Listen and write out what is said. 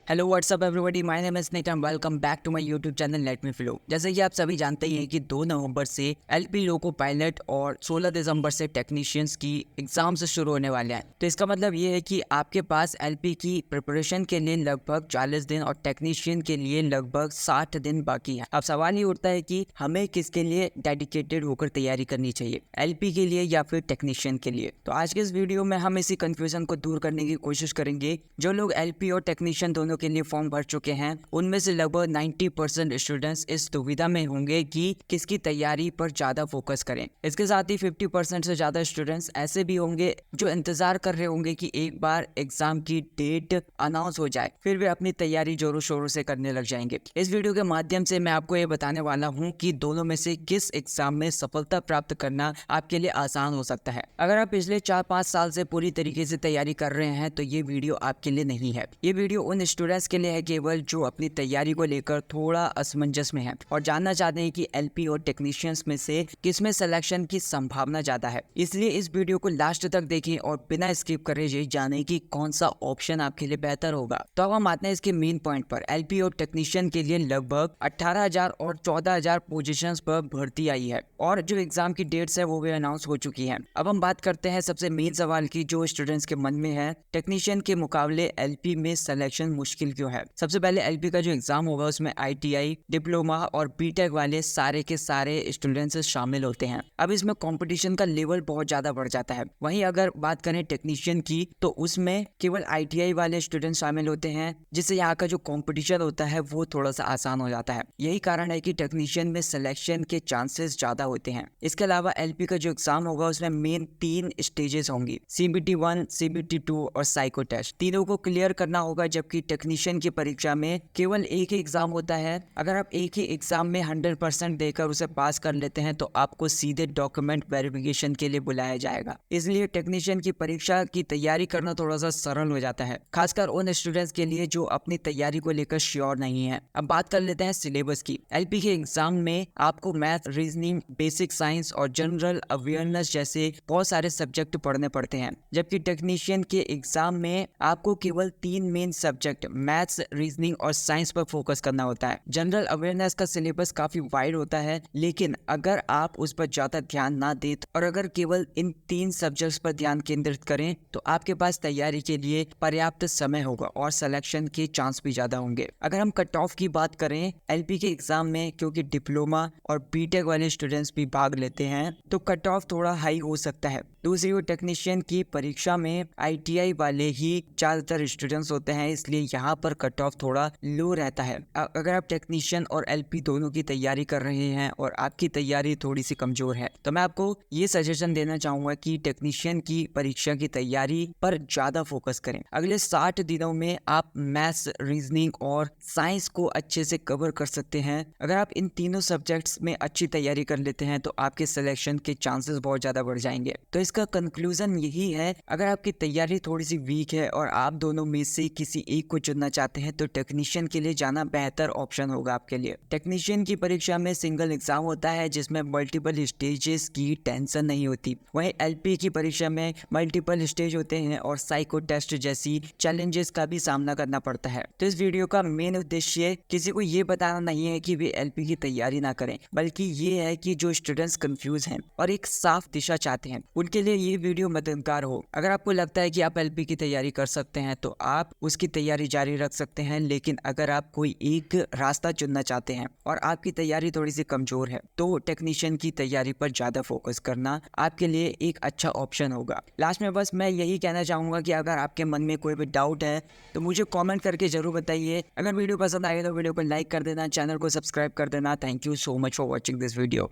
Hello what's up everybody, my name is Nick and welcome back to my YouTube channel let me flow. जैसे कि आप सभी जानते ही हैं कि 2 नवंबर से एलपी लोको पायलट और 16 दिसंबर से टेक्नीशियंस की एग्जाम्स शुरू होने वाले हैं। तो इसका मतलब ये है कि आपके पास एलपी की प्रिपरेशन के लिए लगभग 40 दिन और टेक्नीशियन के लिए लगभग 60 दिन बाकी है। अब सवाल ये उठता है कि हमें किसके लिए डेडिकेटेड होकर तैयारी करनी चाहिए, एलपी के लिए या फिर टेक्नीशियन के लिए। तो आज के इस वीडियो में हम इसी कंफ्यूजन को दूर करने की कोशिश करेंगे। जो लोग एलपी और टेक्नीशियन दोनों के लिए फॉर्म भर चुके हैं उनमें से लगभग 90% स्टूडेंट्स इस दुविधा में होंगे कि किसकी तैयारी पर ज्यादा फोकस करें। इसके साथ ही 50% से ज्यादा स्टूडेंट्स ऐसे भी होंगे जो इंतजार कर रहे होंगे कि एक बार एग्जाम की डेट अनाउंस हो जाए, फिर वे अपनी तैयारी जोरों शोरों से करने लग जाएंगे। इस वीडियो के माध्यम से मैं आपको ये बताने वाला हूँ कि दोनों में से किस एग्जाम में सफलता प्राप्त करना आपके लिए आसान हो सकता है। अगर आप पिछले 4-5 साल से पूरी तरीके से तैयारी कर रहे हैं तो ये वीडियो आपके लिए नहीं है। ये वीडियो उन स्टूडेंट्स के लिए है केवल जो अपनी तैयारी को लेकर थोड़ा असमंजस में है और जानना चाहते हैं कि एलपी और टेक्नीशियंस में से किसमें सिलेक्शन की संभावना ज्यादा है। इसलिए इस वीडियो को लास्ट तक देखें और बिना स्किप करे ये जाने कि कौन सा ऑप्शन आपके लिए बेहतर होगा। तो अब हम आते हैं इसके मेन पॉइंट पर। एलपी और टेक्नीशियन के लिए लगभग 18,000 और 14,000 पोजीशंस पर भर्ती आई है और जो एग्जाम की डेट्स है वो भी अनाउंस हो चुकी है। अब हम बात करते हैं सबसे मेन सवाल की जो स्टूडेंट्स के मन में है, टेक्नीशियन के मुकाबले एलपी में सिलेक्शन मुश्किल क्यों है। सबसे पहले एलपी का जो एग्जाम होगा उसमें आईटीआई, डिप्लोमा और बीटेक वाले सारे के सारे स्टूडेंट्स शामिल होते हैं। अब इसमें कंपटीशन का लेवल बहुत ज्यादा बढ़ जाता है। वहीं अगर बात करें टेक्नीशियन की तो उसमें केवल आईटीआई वाले स्टूडेंट्स शामिल होते हैं, जिससे यहाँ का जो कंपटीशन होता है वो थोड़ा सा आसान हो जाता है। यही कारण है कि टेक्नीशियन में सिलेक्शन के चांसेस ज्यादा होते हैं। इसके अलावा एलपी का जो एग्जाम होगा उसमें मेन 3 स्टेजेस होंगी, CBT 1, CBT 2 और साइको टेस्ट। तीनों को क्लियर करना होगा, जबकि टेक्नीशियन की परीक्षा में केवल एक ही एग्जाम होता है। अगर आप एक ही एग्जाम में 100% देकर उसे पास कर लेते हैं तो आपको सीधे डॉक्यूमेंट वेरिफिकेशन के लिए बुलाया जाएगा। इसलिए टेक्नीशियन की परीक्षा की तैयारी करना थोड़ा सा सरल हो जाता है, खासकर उन स्टूडेंट्स के लिए जो अपनी तैयारी को लेकर श्योर नहीं है। अब बात कर लेते हैं सिलेबस की। एलपी के एग्जाम में आपको मैथ, रीजनिंग, बेसिक साइंस और जनरल अवेयरनेस जैसे बहुत सारे सब्जेक्ट पढ़ने पड़ते हैं, जबकि टेक्नीशियन के एग्जाम में आपको केवल 3 मेन सब्जेक्ट मैथ्स, रीजनिंग और साइंस पर फोकस करना होता है। जनरल अवेयरनेस का सिलेबस काफी वाइड होता है, लेकिन अगर आप उस पर ज्यादा ध्यान ना दें और अगर केवल इन 3 सब्जेक्ट्स पर ध्यान केंद्रित करें तो आपके पास तैयारी के लिए पर्याप्त समय होगा और सिलेक्शन के चांस भी ज्यादा होंगे। अगर हम कट ऑफ की बात करें एलपी के एग्जाम में, क्योंकि डिप्लोमा और बीटेक वाले स्टूडेंट्स भी भाग लेते हैं तो कट ऑफ थोड़ा हाई हो सकता है। दूसरी ओर टेक्नीशियन की परीक्षा में आईटीआई वाले ही ज्यादातर स्टूडेंट्स होते हैं, इसलिए यहाँ पर कट ऑफ थोड़ा लो रहता है। अगर आप टेक्नीशियन और एलपी दोनों की तैयारी कर रहे हैं और आपकी तैयारी थोड़ी सी कमजोर है तो मैं आपको ये सजेशन देना चाहूंगा कि टेक्नीशियन की परीक्षा की तैयारी पर ज्यादा फोकस करें। अगले 60 दिनों में आप मैथ्स, रीजनिंग और साइंस को अच्छे से कवर कर सकते हैं। अगर आप इन तीनों सब्जेक्ट्स में अच्छी तैयारी कर लेते हैं तो आपके सिलेक्शन के चांसेस बहुत ज्यादा बढ़ जाएंगे। तो इसका कंक्लूजन यही है, अगर आपकी तैयारी थोड़ी सी वीक है और आप दोनों में से किसी एक को चुनना चाहते हैं तो टेक्नीशियन के लिए जाना बेहतर ऑप्शन होगा आपके लिए। टेक्नीशियन की परीक्षा में सिंगल एग्जाम होता है जिसमें मल्टीपल स्टेजेस की टेंशन नहीं होती। वहीं एलपी की परीक्षा में मल्टीपल स्टेज होते हैं और साइको टेस्ट जैसी चैलेंजेस का भी सामना करना पड़ता है। तो इस वीडियो का मेन उद्देश्य किसी को ये बताना नहीं है कि वे एलपी की तैयारी ना करें, बल्कि ये है कि जो स्टूडेंट्स कंफ्यूज हैं और एक साफ दिशा चाहते हैं उनके लिए ये वीडियो मददगार हो। अगर आपको लगता है कि आप एलपी की तैयारी कर सकते हैं तो आप उसकी तैयारी जारी रख सकते हैं, लेकिन अगर आप कोई एक रास्ता चुनना चाहते हैं और आपकी तैयारी थोड़ी सी कमजोर है तो टेक्नीशियन की तैयारी पर ज्यादा फोकस करना आपके लिए एक अच्छा ऑप्शन होगा। लास्ट में बस मैं यही कहना चाहूंगा कि अगर आपके मन में कोई भी डाउट है तो मुझे कमेंट करके जरूर बताइए। अगर वीडियो पसंद आए तो वीडियो को लाइक कर देना, चैनल को सब्सक्राइब कर देना। Thank you so much for watching this video.